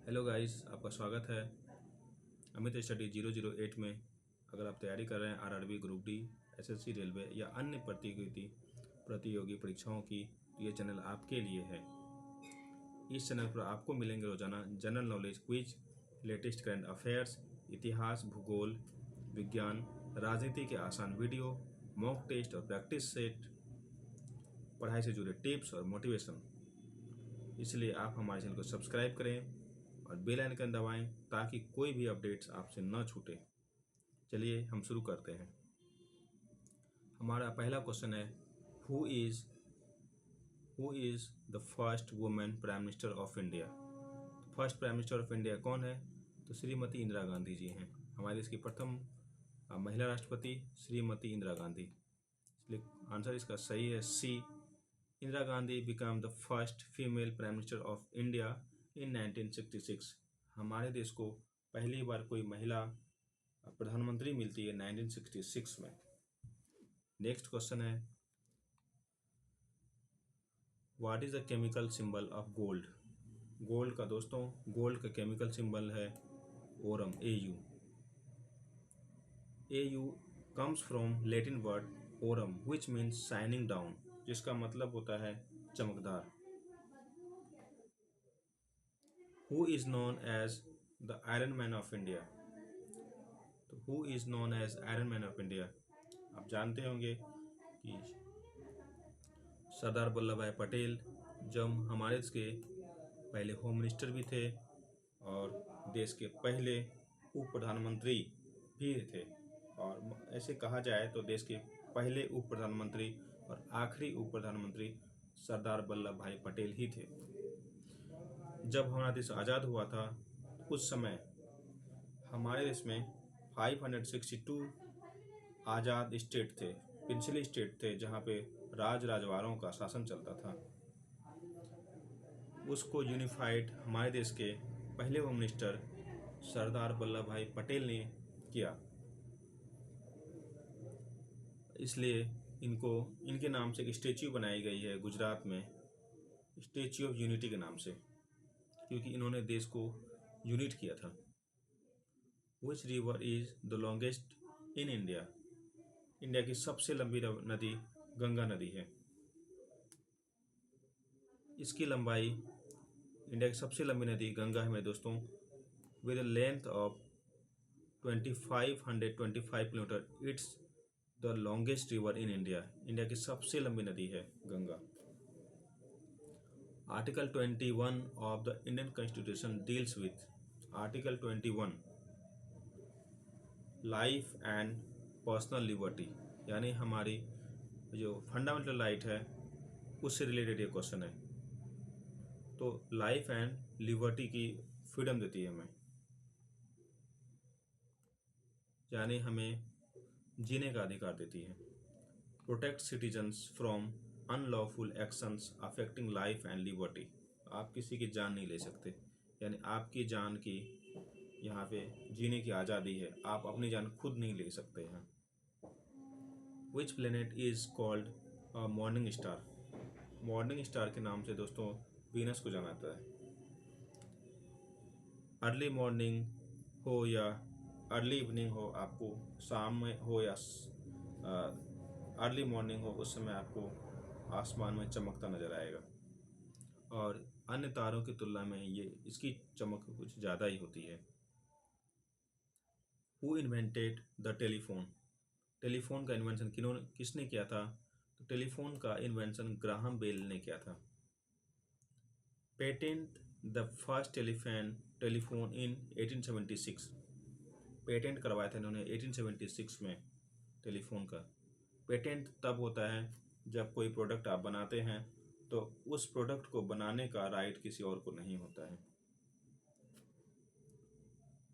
Hello guys, आपका स्वागत है अमित स्टडी 008 में। अगर आप तैयारी कर रहे हैं RRB, group D, SSC, railway या अन्य प्रतियोगी परीक्षाओं की, तो ये चैनल आपके लिए है। इस चैनल पर आपको मिलेंगे रोजाना general knowledge quiz, latest current affairs, इतिहास, भूगोल, विज्ञान, राजनीति के आसान वीडियो, मॉक टेस्ट और प्रैक्टिस सेट, पढ़ाई से जुड़े टिप्स और मोटिवेशन। इसलिए आप हमारे चैनल को सब्सक्राइब करें और बेल आइकन दबाएं ताकि कोई भी अपडेट्स आपसे न छूटे। चलिए हम शुरू करते हैं। हमारा पहला क्वेश्चन है, who is the first women prime minister of India. First prime minister of India कौन है? तो श्रीमती इंदिरा गांधी जी हैं। हमारे देश की प्रथम महिला राष्ट्रपति श्रीमती इंदिरा गांधी। इसलिए आंसर इसका सही है C. Indira Gandhi become the first female prime minister of India in 1966। हमारे देश को पहली बार कोई महिला प्रधानमंत्री मिलती है 1966 में। नेक्स्ट क्वेश्चन है, what is the chemical symbol of gold. Gold का दोस्तों, गोल्ड का केमिकल सिंबल है aurum, AU। AU comes from Latin word aurum which means shining down, जिसका मतलब होता है चमकदार। Who is known as the iron man of India. तो who is known as iron man of India, आप जानते होंगे कि सरदार वल्लभ भाई पटेल, जब हमारे देश के पहले होम मिनिस्टर भी थे और देश के पहले उप प्रधानमंत्री भी थे। और ऐसे कहा जाए तो देश के पहले उप प्रधानमंत्री और आखिरी उप प्रधानमंत्री सरदार वल्लभ भाई पटेल ही थे। जब हमारा देश आज़ाद हुआ था उस समय हमारे देश में 562 आज़ाद स्टेट थे, पिछले स्टेट थे, जहाँ पे राजवारों का शासन चलता था। उसको यूनिफाइड हमारे देश के पहले होम मिनिस्टर सरदार वल्लभ भाई पटेल ने किया। इसलिए इनके नाम से एक स्टेच्यू बनाई गई है गुजरात में, स्टेच्यू ऑफ यूनिटी के नाम से, क्योंकि इन्होंने देश को यूनिट किया था। Which river is the longest in India. India की सबसे लंबी नदी गंगा नदी है। इसकी लंबाई, इंडिया की सबसे लंबी नदी गंगा है मेरे दोस्तों, with a length of 2525 kilometre. It's the longest river in India. India की सबसे लंबी नदी है Ganga. Article 21 of the Indian constitution deals with. Article 21 life and personal liberty, यानी हमारी जो फंडामेंटल राइट है उससे रिलेटेड ये क्वेश्चन है। तो लाइफ एंड लिबर्टी की फ्रीडम देती है हमें, यानी हमें जीने का अधिकार देती है। Protect citizens from unlawful actions affecting life and liberty. आप किसी की जान नहीं ले सकते, यानी आपकी जान की यहाँ पे जीने की आज़ादी है, आप अपनी जान खुद नहीं ले सकते हैं। Which planet is called morning star. Morning star के नाम से दोस्तों वीनस को जाना जाता है। अर्ली मॉर्निंग हो या अर्ली इवनिंग हो, आपको शाम में हो या अर्ली मॉर्निंग हो, उस समय आपको आसमान में चमकता नजर आएगा। और अन्य तारों की तुलना में इसकी चमक कुछ ज़्यादा ही होती है। Who invented the telephone. Telephone का इन्वेंशन किसने किया था? तो टेलीफोन का इन्वेंशन ग्राहम बेल ने किया था। Patent the first telephone in 1876। Patent करवाया था इन्होंने 1876 में टेलीफोन का। पेटेंट तब होता है जब कोई प्रोडक्ट आप बनाते हैं तो उस प्रोडक्ट को बनाने का राइट किसी और को नहीं होता है।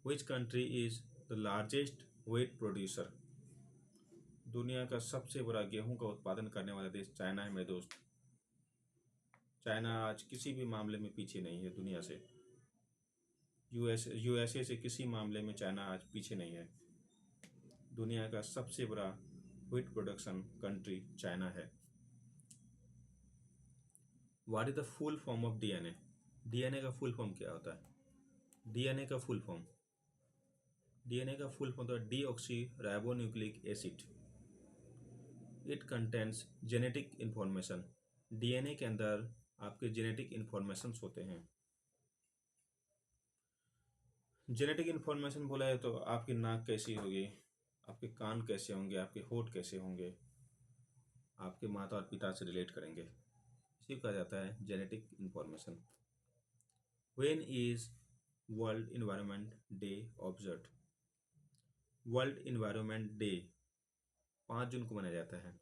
Which country is the largest wheat producer. दुनिया का सबसे बड़ा गेहूं का उत्पादन करने वाला देश चाइना है मेरे दोस्त। चाइना आज किसी भी मामले में पीछे नहीं है दुनिया से। यूएसए से किसी मामले में चाइना आज पीछे नहीं है। दुनिया का सबसे बड़ा व्हीट प्रोडक्शन कंट्री चाइना है। What is the full form of DNA। DNA का फुल फॉर्म क्या होता है? डीएनए का फुल फॉर्म, डीएनए का फुल फॉर्म तो deoxy ribonucleic acid. It contents genetic information. DNA के अंदर आपके जेनेटिक इंफॉर्मेशंस होते हैं। जेनेटिक इंफॉर्मेशन बोला है तो आपकी नाक कैसी होगी, आपके कान कैसे होंगे, आपके होठ कैसे होंगे, आपके माता और पिता से रिलेट करेंगे, इसी को कहा जाता है genetic information. When is world environment day observe? World environment day 5 जून को मनाया जाता है।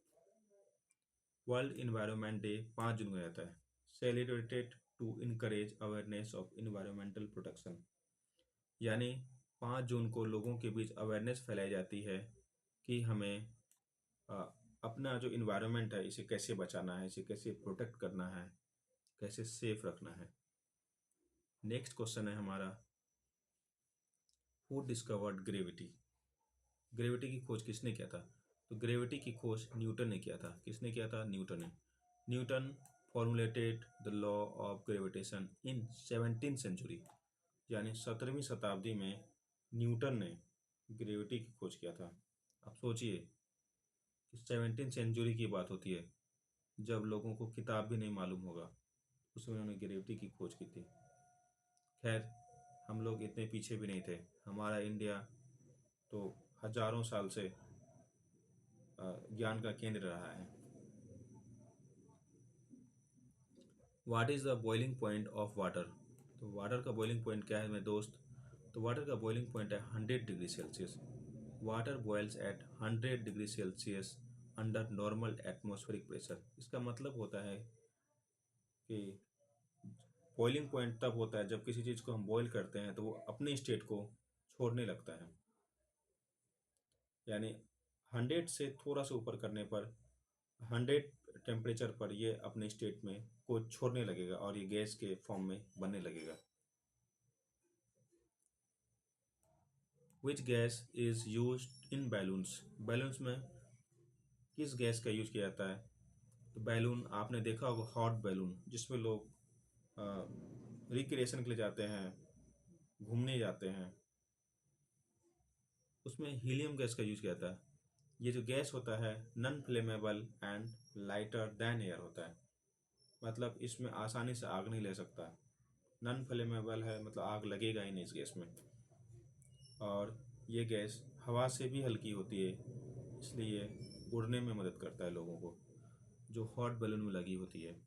वर्ल्ड इन्वायरमेंट डे 5 जून को मनाया जाता है। Celebrated to encourage awareness of environmental protection, यानी 5 जून को लोगों के बीच अवेयरनेस फैलाई जाती है कि हमें अ, अपना जो इन्वायरमेंट है इसे कैसे बचाना है, इसे कैसे प्रोटेक्ट करना है, कैसे सेफ रखना है। नेक्स्ट क्वेश्चन है हमारा, हु डिस्कवर्ड ग्रेविटी? ग्रेविटी की खोज किसने किया था? तो ग्रेविटी की खोज न्यूटन ने किया था। किसने किया था? न्यूटन ने। Newton formulated the law of gravitation in 17th century, यानी 17वीं शताब्दी में न्यूटन ने ग्रेविटी की खोज किया था। अब सोचिए कि 17th सेंचुरी की बात होती है, जब लोगों को किताब भी नहीं मालूम होगा, उसमें उन्होंने ग्रेविटी की खोज की थी। खैर, हम लोग इतने पीछे भी नहीं थे। हमारा इंडिया तो हजारों साल से ज्ञान का केंद्र रहा है। What is the boiling point of water? तो वाटर का बॉइलिंग पॉइंट क्या है मेरे दोस्त? तो वाटर का बॉइलिंग पॉइंट है 100 degree Celsius. Water boils at 100 degree Celsius under normal atmospheric pressure. इसका मतलब होता है कि बॉइलिंग पॉइंट तब होता है जब किसी चीज़ को हम बॉईल करते हैं तो वो अपने स्टेट को छोड़ने लगता है, यानी 100 से थोड़ा सा ऊपर करने पर 100 टेम्परेचर पर ये अपने स्टेट में को छोड़ने लगेगा और ये गैस के फॉर्म में बनने लगेगा। Which gas is use in balloons? Balloons में किस गैस का यूज किया जाता है? तो बैलून आपने देखा होगा, हॉट बैलून, जिसमें लोग रिक्रिएशन के लिए जाते हैं, घूमने जाते हैं, उसमें हीलियम गैस का यूज किया जाता है। ये जो गैस होता है non flammable and lighter then air होता है, मतलब इसमें आसानी से आग नहीं ले सकता। नॉन फ्लेमेबल है मतलब आग लगेगा ही नहीं इस गैस में, और ये गैस हवा से भी हल्की होती है, इसलिए उड़ने में मदद करता है लोगों को, जो हॉट बैलून में लगी होती है।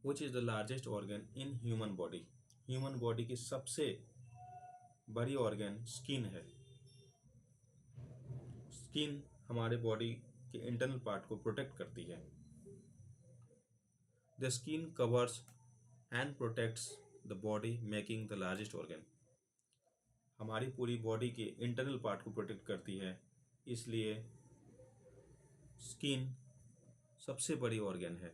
Which is the largest organ in human body? Human body की सबसे बड़ी ऑर्गन स्किन है। स्किन हमारे बॉडी के इंटरनल पार्ट को प्रोटेक्ट करती है। The skin covers and protects the body making the largest organ. हमारी पूरी बॉडी के इंटरनल पार्ट को प्रोटेक्ट करती है, इसलिए स्किन सबसे बड़ी ऑर्गन है।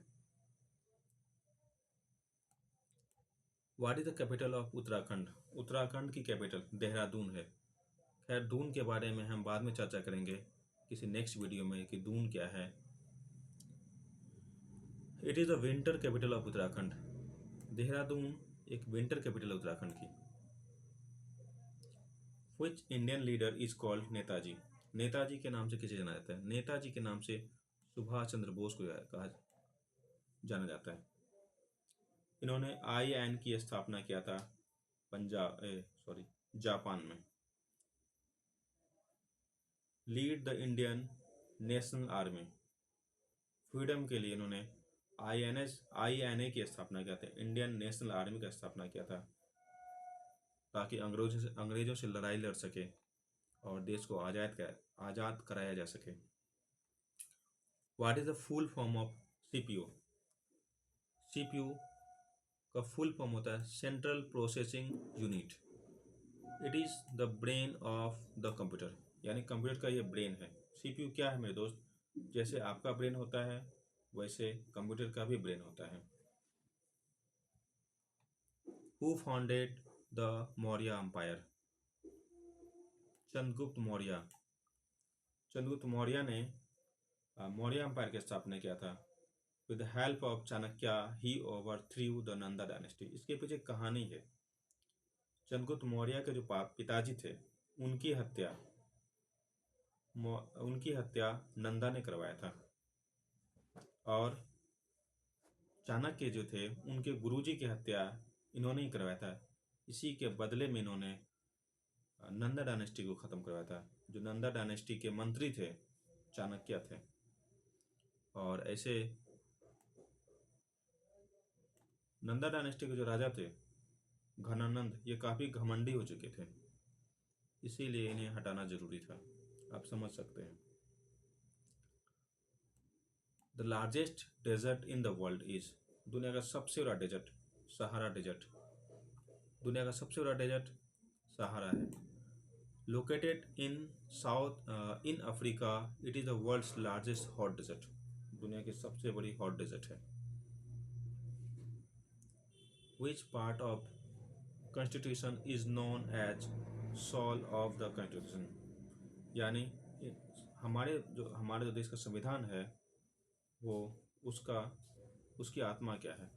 What is the capital of Uttarakhand? Uttarakhand की कैपिटल देहरादून है। खैर, दून के बारे में हम बाद में चर्चा करेंगे किसी नेक्स्ट वीडियो में कि दून क्या है। It is the winter capital of Uttarakhand. Dehradun एक विंटर कैपिटल है उत्तराखंड की। Which Indian leader is called Netaji? Netaji के नाम से किसे जाना जाता है? नेताजी के नाम से सुभाष चंद्र बोस को कहा जाना जाता है। इन्होंने IN की स्थापना किया था जापान में। Lead the Indian national army. Freedom के लिए इन्होंने INA की स्थापना किया था, इंडियन नेशनल आर्मी का स्थापना किया था, ताकि अंग्रेजों से लड़ाई लड़ सके और देश को आज़ाद कराया जा सके। What is the full form of CPU? CPU का फुल फॉर्म होता है central processing unit. It is the brain of the computer, यानी कंप्यूटर का ये ब्रेन है। CPU क्या है मेरे दोस्त? जैसे आपका ब्रेन होता है वैसे कंप्यूटर का भी ब्रेन होता है। Who founded the Maurya empire? Chandragupta Maurya. Chandragupta Maurya ने मौर्य एम्पायर की स्थापना किया था। With the help of Chanakya he overthrew the Nanda dynasty. इसके पीछे कहानी है। चंद्रगुप्त मौर्य के जो पिताजी थे उनकी हत्या नंदा ने करवाया था। और चाणक्य जो थे उनके गुरुजी की हत्या इन्होंने ही करवाया था। इसी के बदले में इन्होंने नंदा डायनेस्टी को ख़त्म करवाया था। जो नंदा डायनेस्टी के मंत्री थे चाणक्य थे। और ऐसे नंदा डायनेस्टी के जो राजा थे घनानंद, ये काफ़ी घमंडी हो चुके थे, इसीलिए इन्हें हटाना जरूरी था। आप समझ सकते हैं। The largest desert in the world is, दुनिया का सबसे बड़ा डेजर्ट सहारा डेजर्ट। दुनिया का सबसे बड़ा डेजर्ट सहारा है। Located in south in Africa, it is the world's largest hot desert. दुनिया की सबसे बड़ी हॉट डेजर्ट है। Which part of constitution is known as soul of the constitution, यानी हमारे जो देश का संविधान है वो उसकी आत्मा क्या है?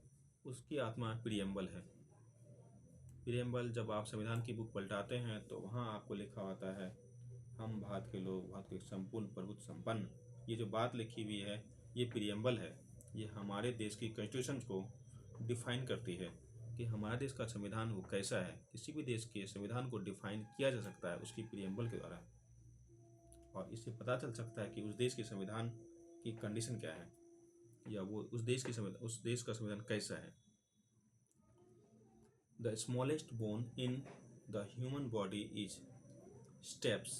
उसकी आत्मा प्रियम्बल है। प्रियम्बल, जब आप संविधान की बुक पलटाते हैं तो वहाँ आपको लिखा होता है, हम भारत के लोग, भारत के संपूर्ण प्रभुत्व संपन्न। ये जो बात लिखी हुई है ये प्रियम्बल है। ये हमारे देश की कॉन्स्टिट्यूशन को डिफाइन करती है कि हमारे देश का संविधान वो कैसा है। किसी भी देश के संविधान को डिफाइन किया जा सकता है उसकी प्रियम्बल के द्वारा, और इससे पता चल सकता है कि उस देश के संविधान की कंडीशन क्या है, या वो उस देश का संविधान कैसा है। The smallest bone in the human body is stapes.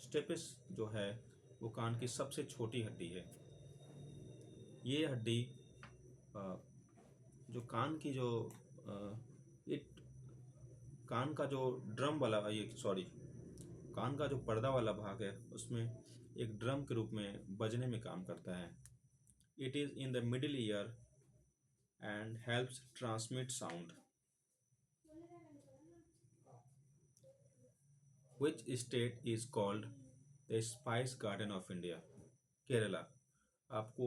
Stapes जो है वो कान की सबसे छोटी हड्डी है। ये हड्डी जो कान की जो कान का जो ड्रम वाला कान का जो पर्दा वाला भाग है उसमें एक ड्रम के रूप में बजने में काम करता है। It is in the middle ear and helps transmit sound. Which state is called the spice garden of India? Kerala. आपको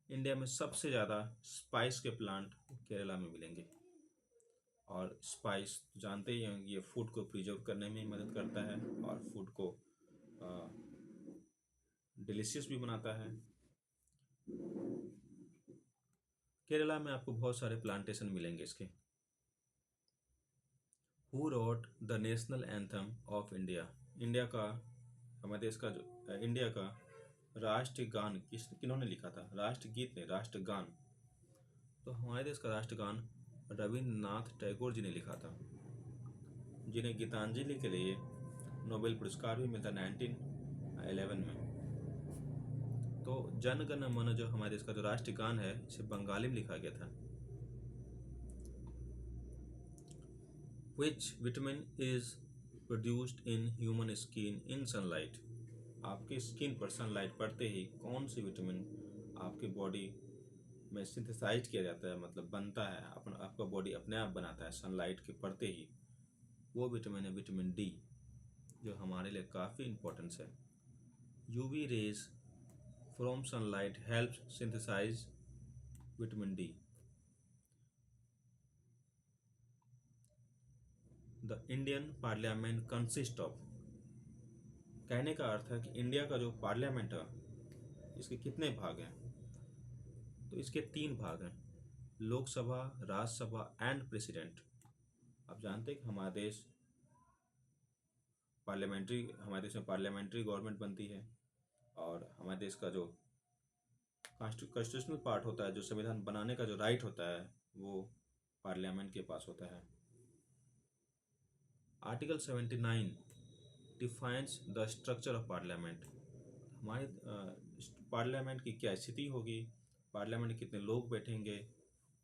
इंडिया में सबसे ज़्यादा स्पाइस के प्लांट केरला में मिलेंगे। और स्पाइस जानते ही हैं, ये फूड को प्रिजर्व करने में मदद करता है और फूड को डिलीशियस भी बनाता है। केरला में आपको बहुत सारे प्लांटेशन मिलेंगे इसके। Who wrote the national anthem of India? हमारे देश का जो इंडिया का राष्ट्रीय गान किन्होंने लिखा था? राष्ट्रगीत ने, राष्ट्रगान। तो हमारे देश का राष्ट्रगान रविन्द्रनाथ टैगोर जी ने लिखा था, जिन्हें गीतांजलि के लिए नोबेल पुरस्कार भी मिला 1911 में। तो जन गण मन जो हमारे देश का जो राष्ट्रगान है इसे बंगाली में लिखा गया था। Which vitamin is produced in human skin in sunlight? आपके स्किन पर सनलाइट पड़ते ही कौन सी विटामिन आपके बॉडी में सिंथेसाइज किया जाता है, मतलब बनता है, आपका बॉडी अपने आप बनाता है सनलाइट के पड़ते ही? वो विटामिन है विटामिन डी, जो हमारे लिए काफ़ी इम्पोर्टेंस है। UV rays from sunlight helps synthesise vitamin D. The Indian parliament consist of, कहने का अर्थ है कि इंडिया का जो पार्लियामेंट है इसके कितने भाग हैं? तो इसके 3 भाग हैं, लोकसभा, राज्यसभा एंड प्रेसिडेंट। आप जानते हैं कि हमारे देश में पार्लियामेंट्री गवर्नमेंट बनती है, और हमारे देश का जो कॉन्स्टिट्यूशनल पार्ट होता है, जो संविधान बनाने का जो राइट होता है, वो पार्लियामेंट के पास होता है। Article 79 defines the structure of parliament. हमारे पार्लियामेंट की क्या स्थिति होगी, पार्लियामेंट में कितने लोग बैठेंगे,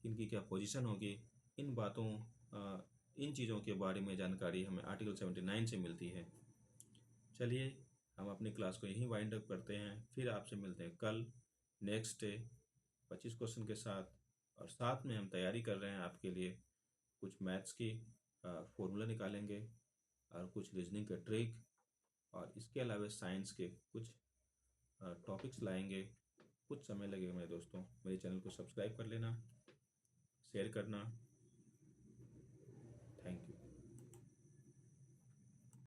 इनकी क्या पोजीशन होगी, इन चीज़ों के बारे में जानकारी हमें आर्टिकल 79 से मिलती है। चलिए हम अपनी क्लास को यहीं वाइंड अप करते हैं, फिर आपसे मिलते हैं कल नेक्स्ट डे 25 क्वेश्चन के साथ। और साथ में हम तैयारी कर रहे हैं आपके लिए, कुछ मैथ्स की फॉर्मूला निकालेंगे और कुछ रीजनिंग के ट्रिक, और इसके अलावा साइंस के कुछ टॉपिक्स लाएंगे। कुछ समय लगेगा मेरे दोस्तों। मेरे चैनल को सब्सक्राइब कर लेना, शेयर करना।